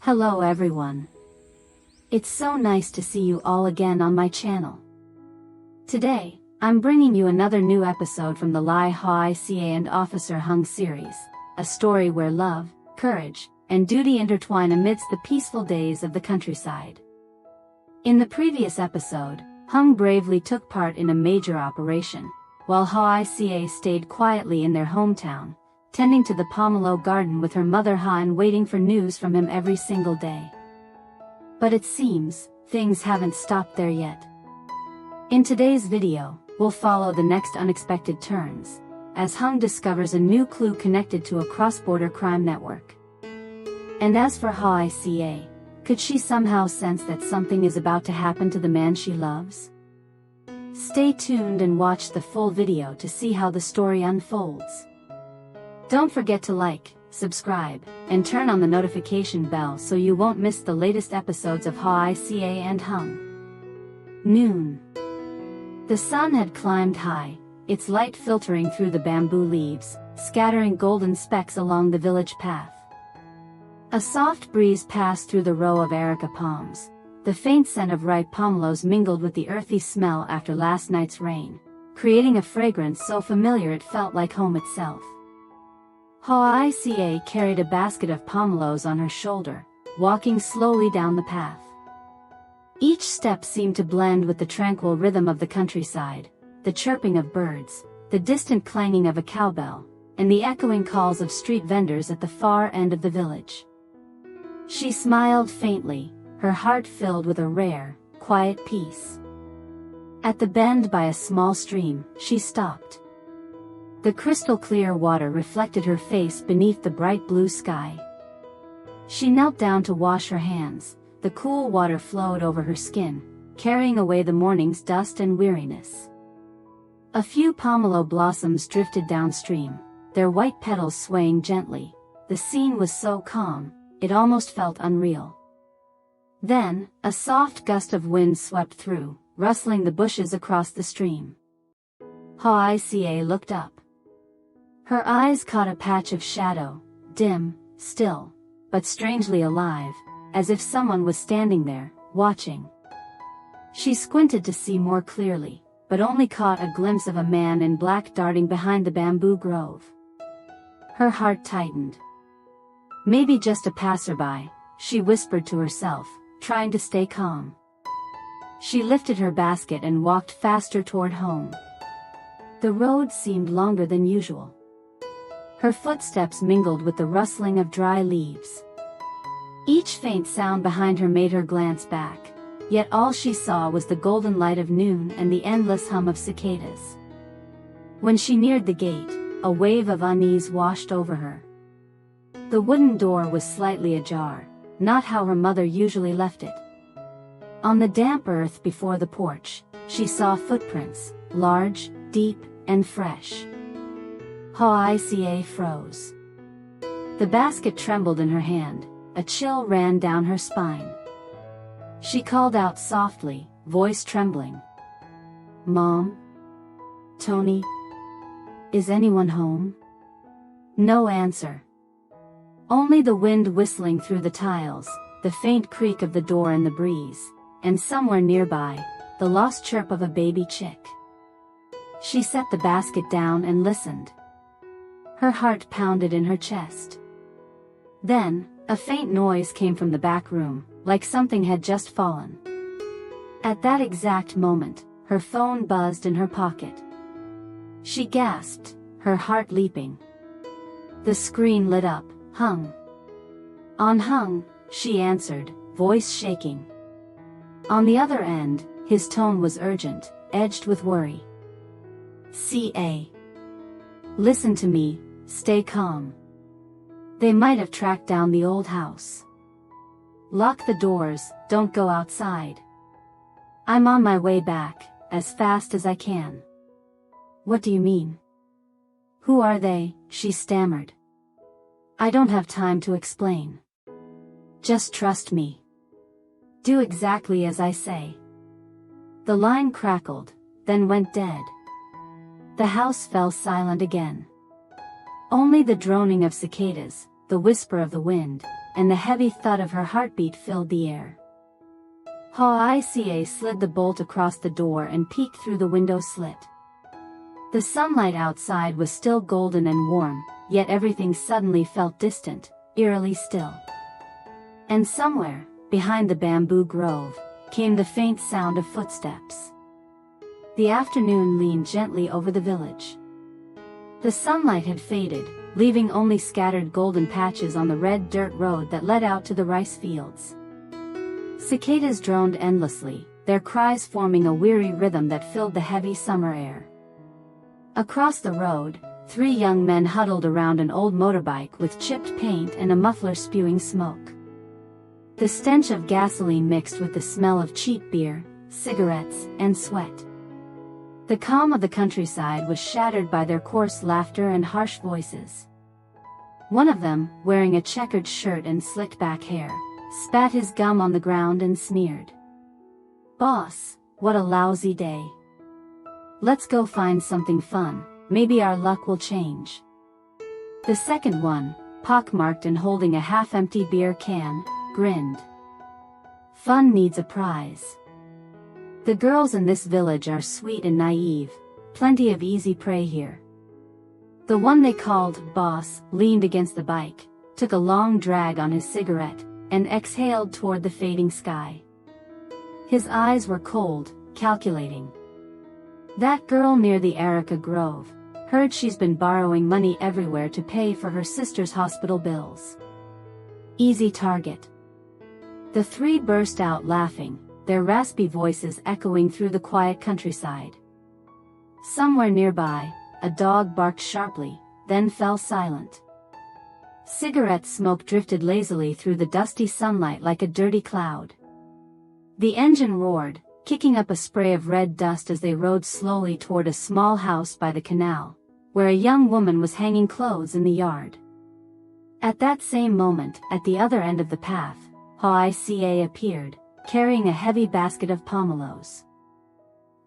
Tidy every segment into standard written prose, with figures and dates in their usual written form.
Hello everyone. It's so nice to see you all again on my channel. Today, I'm bringing you another new episode from the Hoai Ca and Officer Hung series, a story where love, courage, and duty intertwine amidst the peaceful days of the countryside. In the previous episode, Hung bravely took part in a major operation, while Hoai Ca stayed quietly in their hometown, tending to the pomelo garden with her mother Ha and waiting for news from him every single day. But it seems, things haven't stopped there yet. In today's video, we'll follow the next unexpected turns, as Hung discovers a new clue connected to a cross-border crime network. And as for Hoai Ca, could she somehow sense that something is about to happen to the man she loves? Stay tuned and watch the full video to see how the story unfolds. Don't forget to like, subscribe, and turn on the notification bell so you won't miss the latest episodes of Hoai Ca and Hung. Noon. The sun had climbed high, its light filtering through the bamboo leaves, scattering golden specks along the village path. A soft breeze passed through the row of areca palms. The faint scent of ripe pomelos mingled with the earthy smell after last night's rain, creating a fragrance so familiar it felt like home itself. Hoai Ca carried a basket of pomelos on her shoulder, walking slowly down the path. Each step seemed to blend with the tranquil rhythm of the countryside, the chirping of birds, the distant clanging of a cowbell, and the echoing calls of street vendors at the far end of the village. She smiled faintly, her heart filled with a rare, quiet peace. At the bend by a small stream, she stopped. The crystal-clear water reflected her face beneath the bright blue sky. She knelt down to wash her hands. The cool water flowed over her skin, carrying away the morning's dust and weariness. A few pomelo blossoms drifted downstream, their white petals swaying gently. The scene was so calm, it almost felt unreal. Then, a soft gust of wind swept through, rustling the bushes across the stream. Hoai Ca looked up. Her eyes caught a patch of shadow, dim, still, but strangely alive, as if someone was standing there, watching. She squinted to see more clearly, but only caught a glimpse of a man in black darting behind the bamboo grove. Her heart tightened. Maybe just a passerby, she whispered to herself, trying to stay calm. She lifted her basket and walked faster toward home. The road seemed longer than usual. Her footsteps mingled with the rustling of dry leaves. Each faint sound behind her made her glance back, yet all she saw was the golden light of noon and the endless hum of cicadas. When she neared the gate, a wave of unease washed over her. The wooden door was slightly ajar, not how her mother usually left it. On the damp earth before the porch, she saw footprints, large, deep, and fresh. Hoai Ca froze. The basket trembled in her hand, a chill ran down her spine. She called out softly, voice trembling. "Mom? Tony? Is anyone home?" No answer. Only the wind whistling through the tiles, the faint creak of the door in the breeze, and somewhere nearby, the lost chirp of a baby chick. She set the basket down and listened. Her heart pounded in her chest. Then, a faint noise came from the back room, like something had just fallen. At that exact moment, her phone buzzed in her pocket. She gasped, her heart leaping. The screen lit up. Hung. On Hung, she answered, voice shaking. On the other end, his tone was urgent, edged with worry. "Ca. Listen to me, stay calm. They might have tracked down the old house. Lock the doors, don't go outside. I'm on my way back, as fast as I can." "What do you mean? Who are they?" she stammered. "I don't have time to explain. Just trust me. Do exactly as I say." The line crackled, then went dead. The house fell silent again. Only the droning of cicadas, the whisper of the wind, and the heavy thud of her heartbeat filled the air. Hoai Ca slid the bolt across the door and peeked through the window slit. The sunlight outside was still golden and warm, yet everything suddenly felt distant, eerily still. And somewhere, behind the bamboo grove, came the faint sound of footsteps. The afternoon leaned gently over the village. The sunlight had faded, leaving only scattered golden patches on the red dirt road that led out to the rice fields. Cicadas droned endlessly, their cries forming a weary rhythm that filled the heavy summer air. Across the road, 3 young men huddled around an old motorbike with chipped paint and a muffler spewing smoke. The stench of gasoline mixed with the smell of cheap beer, cigarettes, and sweat. The calm of the countryside was shattered by their coarse laughter and harsh voices. One of them, wearing a checkered shirt and slicked back hair, spat his gum on the ground and sneered. "Boss, what a lousy day. Let's go find something fun, maybe our luck will change." The second one, pockmarked and holding a half-empty beer can, grinned. "Fun needs a prize. The girls in this village are sweet and naive, plenty of easy prey here." The one they called Boss leaned against the bike, took a long drag on his cigarette, and exhaled toward the fading sky. His eyes were cold, calculating. "That girl near the Areca Grove, heard she's been borrowing money everywhere to pay for her sister's hospital bills. Easy target." The 3 burst out laughing, their raspy voices echoing through the quiet countryside. Somewhere nearby, a dog barked sharply, then fell silent. Cigarette smoke drifted lazily through the dusty sunlight like a dirty cloud. The engine roared, kicking up a spray of red dust as they rode slowly toward a small house by the canal, where a young woman was hanging clothes in the yard. At that same moment, at the other end of the path, Hoai Ca appeared, carrying a heavy basket of pomelos.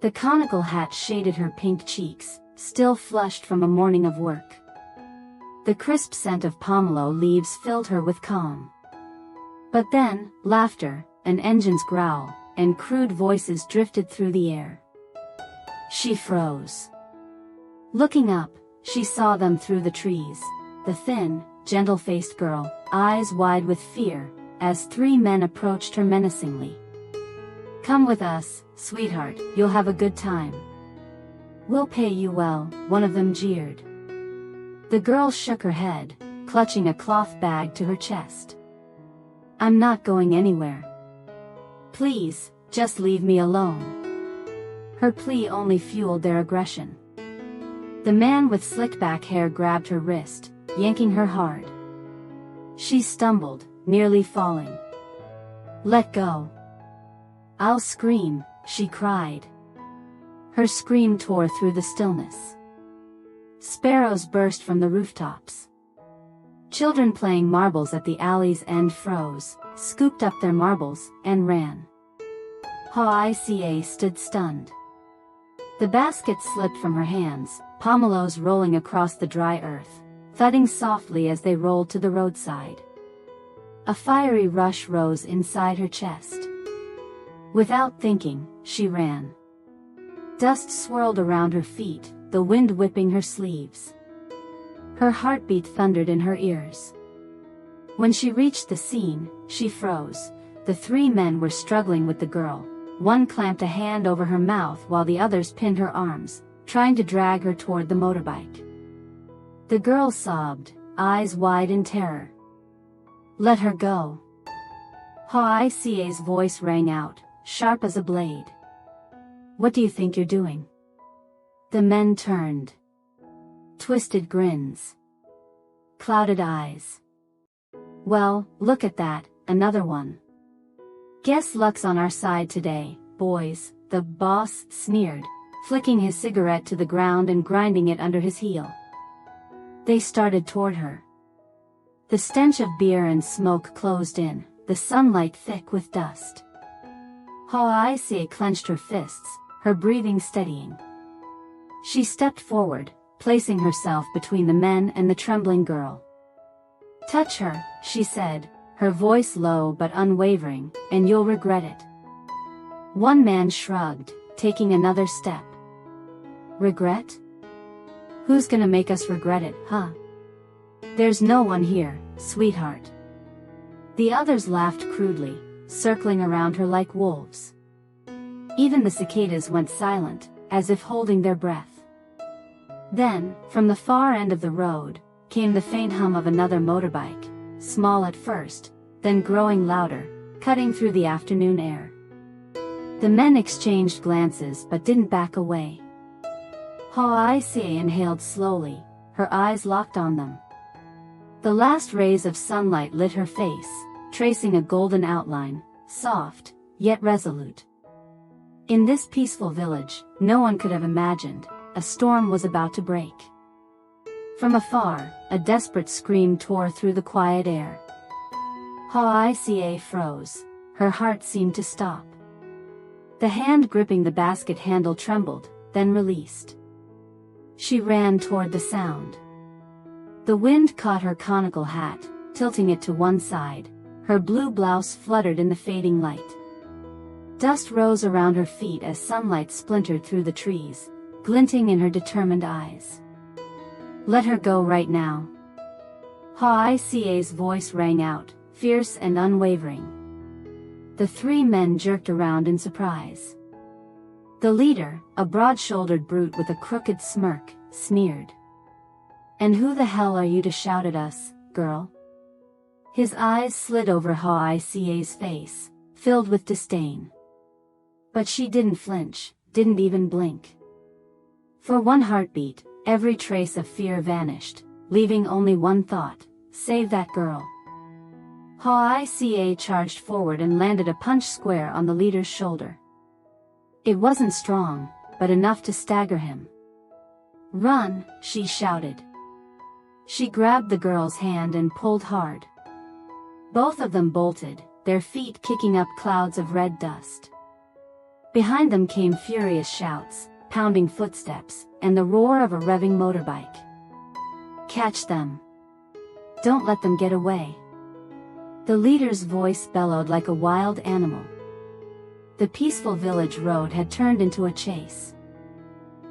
The conical hat shaded her pink cheeks, still flushed from a morning of work. The crisp scent of pomelo leaves filled her with calm. But then, laughter, an engine's growl, and crude voices drifted through the air. She froze. Looking up, she saw them through the trees, the thin, gentle-faced girl, eyes wide with fear, as 3 men approached her menacingly. "Come with us, sweetheart, you'll have a good time. We'll pay you well," one of them jeered. The girl shook her head, clutching a cloth bag to her chest. "I'm not going anywhere. Please, just leave me alone." Her plea only fueled their aggression. The man with slicked back hair grabbed her wrist, yanking her hard. She stumbled, nearly falling. "Let go. I'll scream," she cried. Her scream tore through the stillness. Sparrows burst from the rooftops. Children playing marbles at the alley's end froze, scooped up their marbles, and ran. Hoai Ca stood stunned. The basket slipped from her hands, pomelos rolling across the dry earth, thudding softly as they rolled to the roadside. A fiery rush rose inside her chest. Without thinking, she ran. Dust swirled around her feet, the wind whipping her sleeves. Her heartbeat thundered in her ears. When she reached the scene, she froze. The 3 men were struggling with the girl. One clamped a hand over her mouth while the others pinned her arms, trying to drag her toward the motorbike. The girl sobbed, eyes wide in terror. "Let her go." Hoai Ca's voice rang out, sharp as a blade. "What do you think you're doing?" The men turned. Twisted grins. Clouded eyes. "Well, look at that, another one. Guess luck's on our side today, boys," the boss sneered, flicking his cigarette to the ground and grinding it under his heel. They started toward her. The stench of beer and smoke closed in, the sunlight thick with dust. Hoai Ca clenched her fists, her breathing steadying. She stepped forward, placing herself between the men and the trembling girl. "Touch her," she said, her voice low but unwavering, "and you'll regret it." One man shrugged, taking another step. "Regret? Who's gonna make us regret it, huh? There's no one here, sweetheart." The others laughed crudely, circling around her like wolves. Even the cicadas went silent, as if holding their breath. Then, from the far end of the road, came the faint hum of another motorbike, small at first, then growing louder, cutting through the afternoon air. The men exchanged glances but didn't back away. Hoai Ca inhaled slowly, her eyes locked on them. The last rays of sunlight lit her face, tracing a golden outline, soft, yet resolute. In this peaceful village, no one could have imagined a storm was about to break. From afar, a desperate scream tore through the quiet air. Hoai Ca froze, her heart seemed to stop. The hand gripping the basket handle trembled, then released. She ran toward the sound. The wind caught her conical hat, tilting it to one side. Her blue blouse fluttered in the fading light. Dust rose around her feet as sunlight splintered through the trees, glinting in her determined eyes. "Let her go right now." Hoai Ca's voice rang out, fierce and unwavering. The three men jerked around in surprise. The leader, a broad-shouldered brute with a crooked smirk, sneered. "And who the hell are you to shout at us, girl?" His eyes slid over Hoai Ca's face, filled with disdain. But she didn't flinch, didn't even blink. For one heartbeat, every trace of fear vanished, leaving only one thought: save that girl. Hoai Ca charged forward and landed a punch square on the leader's shoulder. It wasn't strong, but enough to stagger him. "Run!" she shouted. She grabbed the girl's hand and pulled hard. Both of them bolted, their feet kicking up clouds of red dust. Behind them came furious shouts, pounding footsteps, and the roar of a revving motorbike. "Catch them! Don't let them get away!" The leader's voice bellowed like a wild animal. The peaceful village road had turned into a chase.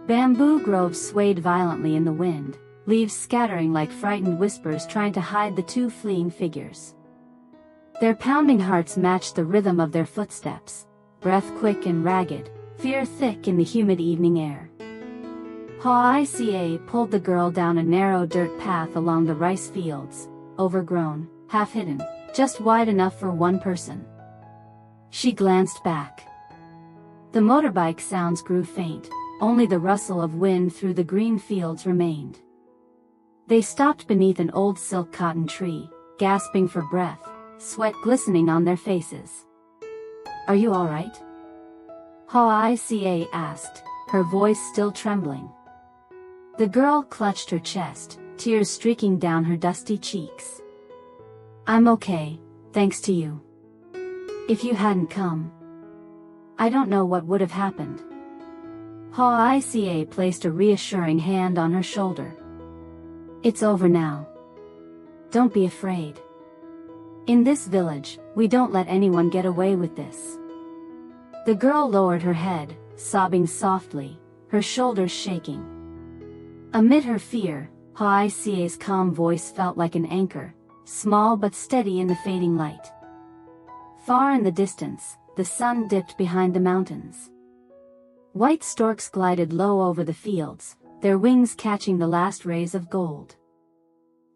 Bamboo groves swayed violently in the wind, leaves scattering like frightened whispers trying to hide the two fleeing figures. Their pounding hearts matched the rhythm of their footsteps, breath quick and ragged, fear thick in the humid evening air. Hoai Ca pulled the girl down a narrow dirt path along the rice fields, overgrown, half-hidden, just wide enough for one person. She glanced back. The motorbike sounds grew faint, only the rustle of wind through the green fields remained. They stopped beneath an old silk cotton tree, gasping for breath, sweat glistening on their faces. "Are you all right?" Hoai Ca asked, her voice still trembling. The girl clutched her chest, tears streaking down her dusty cheeks. "I'm okay, thanks to you. If you hadn't come, I don't know what would have happened." Hoai Ca placed a reassuring hand on her shoulder. "It's over now. Don't be afraid. In this village, we don't let anyone get away with this." The girl lowered her head, sobbing softly, her shoulders shaking. Amid her fear, Hoai Ca's calm voice felt like an anchor, small but steady in the fading light. Far in the distance, the sun dipped behind the mountains. White storks glided low over the fields, their wings catching the last rays of gold.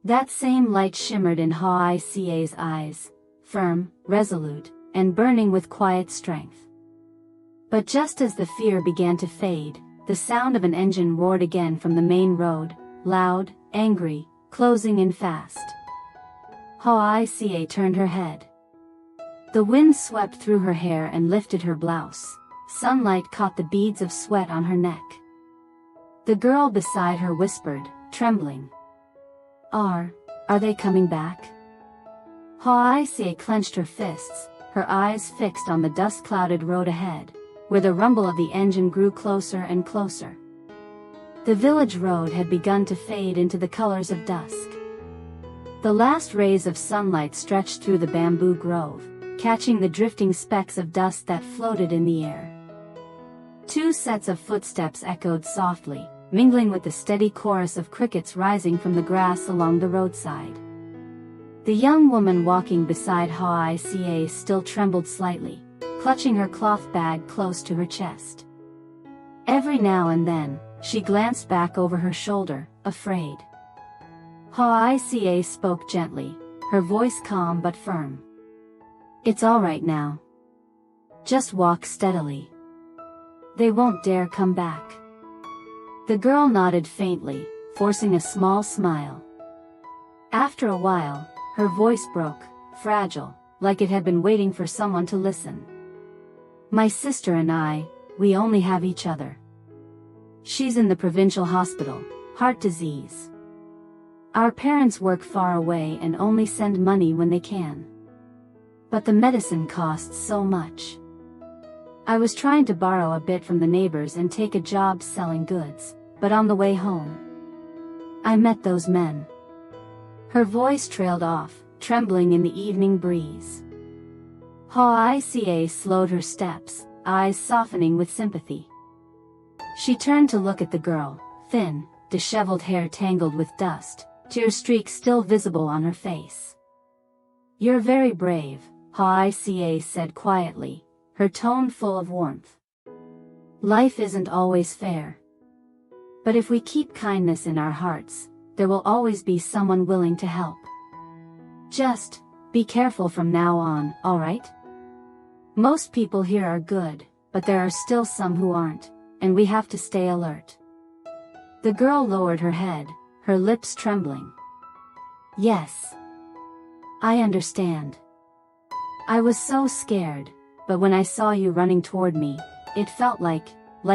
That same light shimmered in Hoai Ca's eyes, firm, resolute, and burning with quiet strength. But just as the fear began to fade, the sound of an engine roared again from the main road, loud, angry, closing in fast. Hoai Ca turned her head. The wind swept through her hair and lifted her blouse. Sunlight caught the beads of sweat on her neck. The girl beside her whispered, trembling. Are they coming back?" Hoai Ca clenched her fists, her eyes fixed on the dust-clouded road ahead, where the rumble of the engine grew closer and closer. The village road had begun to fade into the colors of dusk. The last rays of sunlight stretched through the bamboo grove, catching the drifting specks of dust that floated in the air. Two sets of footsteps echoed softly, mingling with the steady chorus of crickets rising from the grass along the roadside. The young woman walking beside Hoai Ca still trembled slightly, clutching her cloth bag close to her chest. Every now and then, she glanced back over her shoulder, afraid. Hoai Ca spoke gently, her voice calm but firm. "It's all right now. Just walk steadily. They won't dare come back." The girl nodded faintly, forcing a small smile. After a while, her voice broke, fragile, like it had been waiting for someone to listen. "My sister and I, we only have each other. She's in the provincial hospital, heart disease. Our parents work far away and only send money when they can. But the medicine costs so much. I was trying to borrow a bit from the neighbors and take a job selling goods, but on the way home, I met those men." Her voice trailed off, trembling in the evening breeze. Hoai Ca slowed her steps, eyes softening with sympathy. She turned to look at the girl, thin, disheveled hair tangled with dust, tear streaks still visible on her face. "You're very brave," Hoai Ca said quietly, her tone full of warmth. "Life isn't always fair. But if we keep kindness in our hearts, there will always be someone willing to help. Just be careful from now on, all right? Most people here are good, but there are still some who aren't, and we have to stay alert." The girl lowered her head, her lips trembling. "Yes. I understand. I was so scared, but when I saw you running toward me, it felt like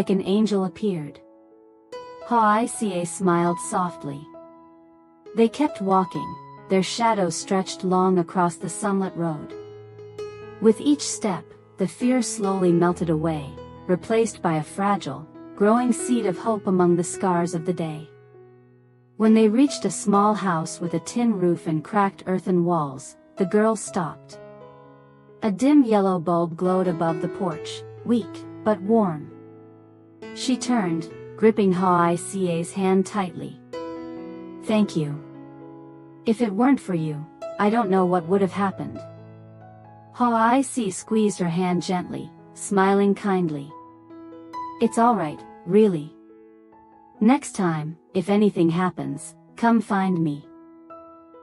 an angel appeared." Hoai Ca smiled softly. They kept walking, their shadows stretched long across the sunlit road. With each step, the fear slowly melted away, replaced by a fragile, growing seed of hope among the scars of the day. When they reached a small house with a tin roof and cracked earthen walls, the girl stopped. A dim yellow bulb glowed above the porch, weak, but warm. She turned, gripping Hoai Ca's hand tightly. "Thank you. If it weren't for you, I don't know what would have happened." Hoai Ca squeezed her hand gently, smiling kindly. "It's all right, really. Next time, if anything happens, come find me.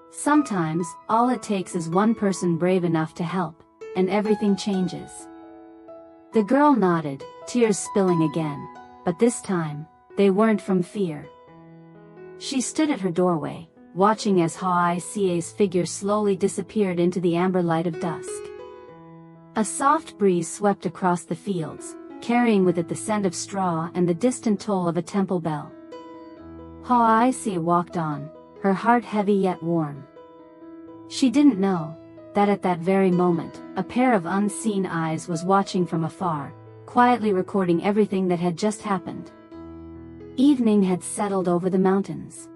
Sometimes, all it takes is one person brave enough to help, and everything changes." The girl nodded, tears spilling again, but this time, they weren't from fear. She stood at her doorway, watching as Hoai Ca's figure slowly disappeared into the amber light of dusk. A soft breeze swept across the fields, carrying with it the scent of straw and the distant toll of a temple bell. Hoai Ca walked on, her heart heavy yet warm. She didn't know that at that very moment, a pair of unseen eyes was watching from afar, quietly recording everything that had just happened. Evening had settled over the mountains.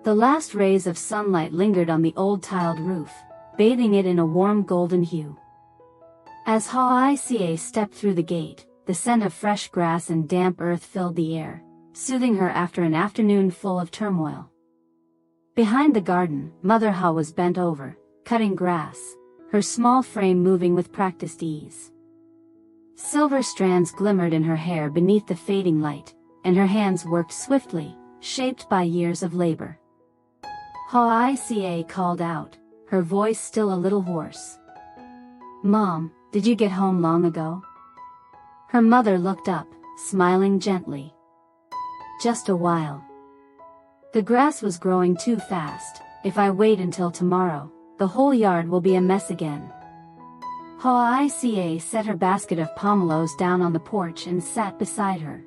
The last rays of sunlight lingered on the old tiled roof, bathing it in a warm golden hue. As Hoai Ca stepped through the gate, the scent of fresh grass and damp earth filled the air, soothing her after an afternoon full of turmoil. Behind the garden, Mother Ha was bent over, cutting grass, her small frame moving with practiced ease. Silver strands glimmered in her hair beneath the fading light, and her hands worked swiftly, shaped by years of labor. Hoai Ca called out, her voice still a little hoarse. "Mom, did you get home long ago?" Her mother looked up, smiling gently. "Just a while. The grass was growing too fast. If I wait until tomorrow, the whole yard will be a mess again." Hoai Ca set her basket of pomelos down on the porch and sat beside her.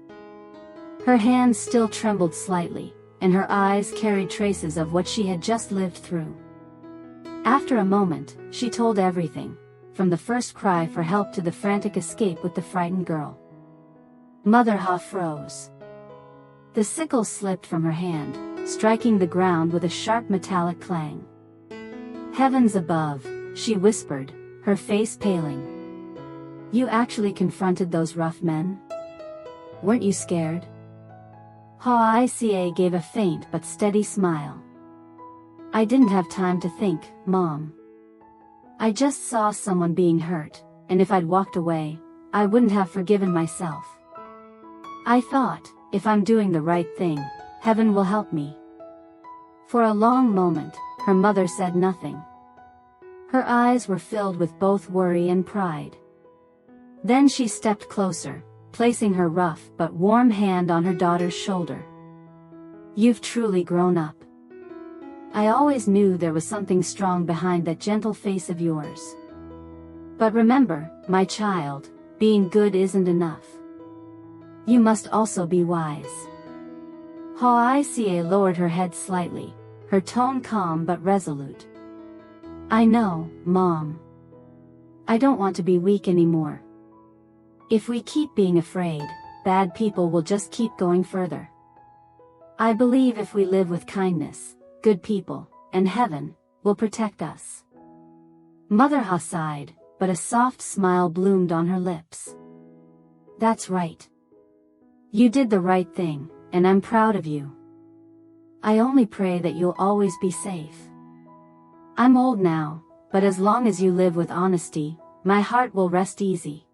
Her hands still trembled slightly, and her eyes carried traces of what she had just lived through. After a moment, she told everything, from the first cry for help to the frantic escape with the frightened girl. Mother Ha froze. The sickle slipped from her hand, striking the ground with a sharp metallic clang. Heavens above, she whispered, her face paling. You actually confronted those rough men? Weren't you scared? Hoai Ca gave a faint but steady smile. I didn't have time to think, Mom. I just saw someone being hurt, and if I'd walked away, I wouldn't have forgiven myself. I thought, if I'm doing the right thing, heaven will help me. For a long moment, her mother said nothing. Her eyes were filled with both worry and pride. Then she stepped closer, placing her rough but warm hand on her daughter's shoulder. You've truly grown up. I always knew there was something strong behind that gentle face of yours. But remember, my child, being good isn't enough. You must also be wise. Hoai Ca lowered her head slightly, her tone calm but resolute. I know, Mom. I don't want to be weak anymore. If we keep being afraid, bad people will just keep going further. I believe if we live with kindness, good people, and heaven, will protect us. Mother Ha sighed, but a soft smile bloomed on her lips. That's right. You did the right thing, and I'm proud of you. I only pray that you'll always be safe. I'm old now, but as long as you live with honesty, my heart will rest easy.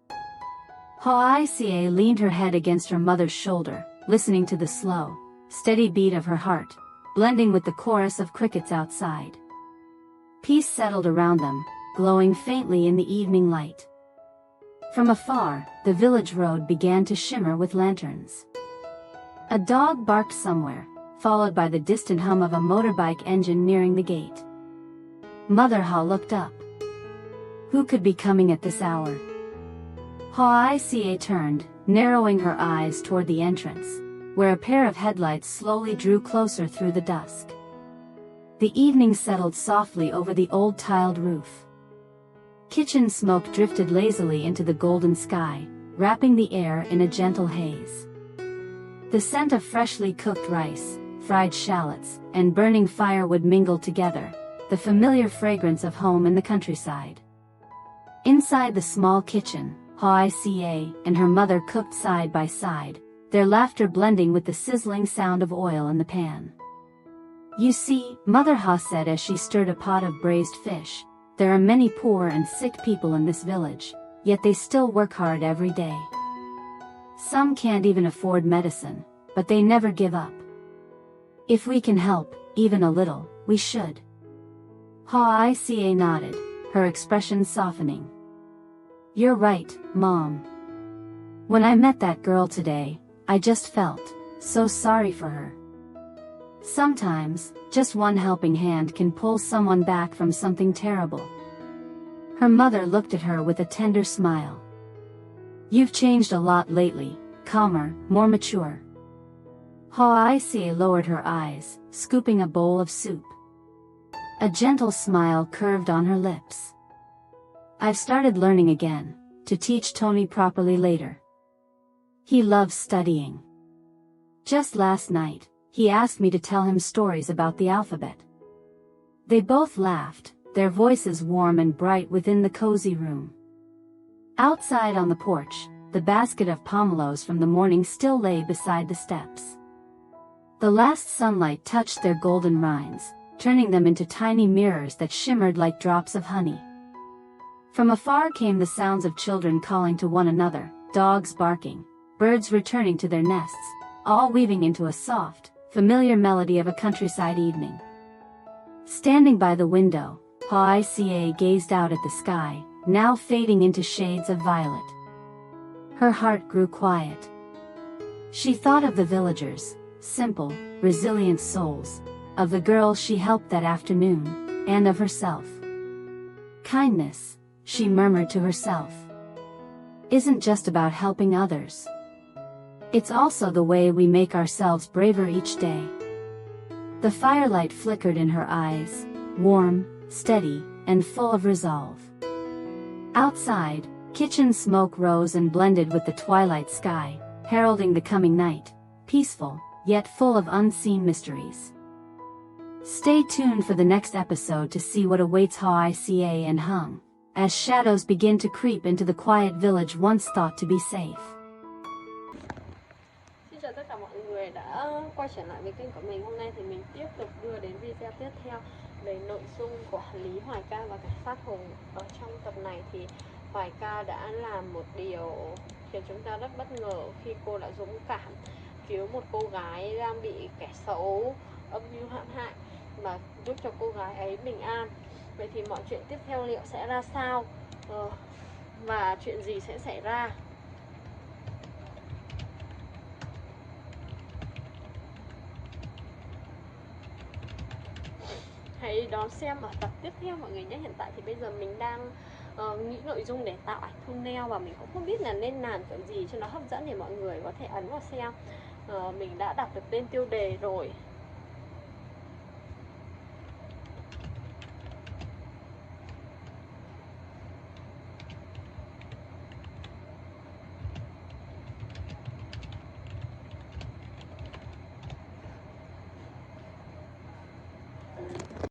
Hoai Ca leaned her head against her mother's shoulder, listening to the slow, steady beat of her heart, blending with the chorus of crickets outside. Peace settled around them, glowing faintly in the evening light. From afar, the village road began to shimmer with lanterns. A dog barked somewhere, followed by the distant hum of a motorbike engine nearing the gate. Mother Ha looked up. Who could be coming at this hour? Hoai Ca turned, narrowing her eyes toward the entrance, where a pair of headlights slowly drew closer through the dusk. The evening settled softly over the old tiled roof. Kitchen smoke drifted lazily into the golden sky, wrapping the air in a gentle haze. The scent of freshly cooked rice, fried shallots, and burning firewood mingled together, the familiar fragrance of home in the countryside. Inside the small kitchen, Hoai Ca and her mother cooked side by side, their laughter blending with the sizzling sound of oil in the pan. You see, Mother Ha said as she stirred a pot of braised fish, there are many poor and sick people in this village, yet they still work hard every day. Some can't even afford medicine, but they never give up. If we can help, even a little, we should. Hoai Ca nodded, her expression softening. You're right, Mom. When I met that girl today, I just felt so sorry for her. Sometimes, just one helping hand can pull someone back from something terrible. Her mother looked at her with a tender smile. You've changed a lot lately, calmer, more mature. Hoai Ca lowered her eyes, scooping a bowl of soup. A gentle smile curved on her lips. I've started learning again, to teach Tony properly later. He loves studying. Just last night, he asked me to tell him stories about the alphabet. They both laughed, their voices warm and bright within the cozy room. Outside on the porch, the basket of pomelos from the morning still lay beside the steps. The last sunlight touched their golden rinds, turning them into tiny mirrors that shimmered like drops of honey. From afar came the sounds of children calling to one another, dogs barking, birds returning to their nests, all weaving into a soft, familiar melody of a countryside evening. Standing by the window, Hoai Ca gazed out at the sky, now fading into shades of violet. Her heart grew quiet. She thought of the villagers, simple, resilient souls, of the girl she helped that afternoon, and of herself. Kindness, she murmured to herself, isn't just about helping others. It's also the way we make ourselves braver each day. The firelight flickered in her eyes, warm, steady, and full of resolve. Outside, kitchen smoke rose and blended with the twilight sky, heralding the coming night, peaceful, yet full of unseen mysteries. Stay tuned for the next episode to see what awaits Hoai Ca and Hung, as shadows begin to creep into the quiet village once thought to be safe. Xin chào tất cả mọi người đã quay trở lại với kênh của mình. Hôm nay thì mình tiếp tục đưa đến video tiếp theo về nội dung của Lý Hoai Ca và cảnh sát Hùng. Ở trong tập này thì Hoai Ca đã làm một điều khiến chúng ta rất bất ngờ khi cô đã dũng cảm cứu một cô gái đang bị kẻ xấu âm mưu hãm hại và giúp cho cô gái ấy bình an. Vậy thì mọi chuyện tiếp theo liệu sẽ ra sao và chuyện gì sẽ xảy ra? Hãy đón xem ở tập tiếp theo mọi người nhé. Hiện tại thì bây giờ mình đang nghĩ nội dung để tạo ảnh thumbnail và mình cũng không biết là nên làm kiểu gì cho nó hấp dẫn để mọi người có thể ấn vào xem. Mình đã đặt được tên tiêu đề rồi,